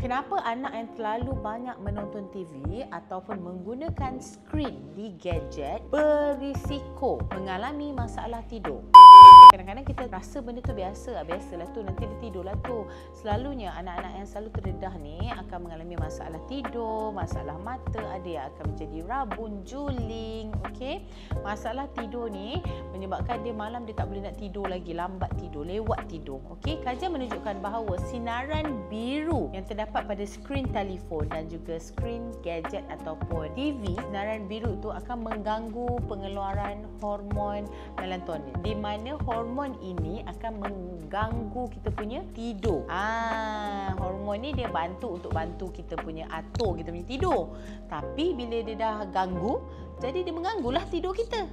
Kenapa anak yang terlalu banyak menonton TV ataupun menggunakan skrin di gadget berisiko mengalami masalah tidur? Kadang-kadang kita rasa benda tu biasalah tu, nanti dia tidur lah tu. Selalunya anak-anak yang selalu terdedah ni akan mengalami masalah tidur, masalah mata, ada yang akan menjadi rabun, juling, okey. Masalah tidur ni menyebabkan dia malam dia tak boleh nak tidur lagi, lambat tidur, lewat tidur. Okey, kajian menunjukkan bahawa sinaran biru yang terdapat pada skrin telefon dan juga skrin gadget ataupun TV, sinaran biru tu akan mengganggu pengeluaran hormon melatonin, di mana hormon ini akan mengganggu kita punya tidur. Hormon ni dia untuk bantu kita punya atur kita punya tidur. Tapi bila dia dah ganggu, jadi dia mengganggulah tidur kita.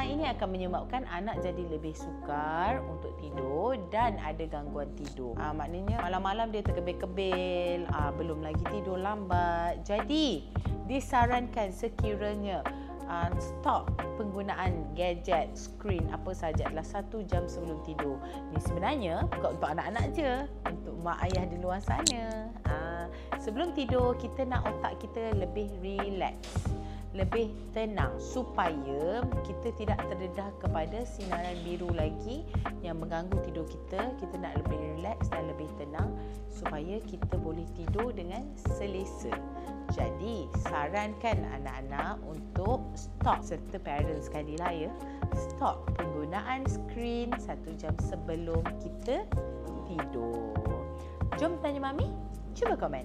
Ini akan menyebabkan anak jadi lebih sukar untuk tidur dan ada gangguan tidur. Maknanya malam-malam dia terkebil-kebil, belum lagi tidur lambat. Jadi disarankan sekiranya stop penggunaan gadget, skrin apa saja adalah 1 jam sebelum tidur. Ni sebenarnya bukan untuk anak-anak je, untuk mak ayah di luar sana. Sebelum tidur kita nak otak kita lebih relax, lebih tenang supaya kita tidak terdedah kepada sinaran biru lagi yang mengganggu tidur kita. Kita nak lebih relax dan lebih tenang supaya kita boleh tidur dengan selesa. Jadi sarankan anak-anak untuk stop, serta parents sekalilah ya, stop penggunaan skrin 1 jam sebelum kita tidur. Jom tanya Mami, cuba komen.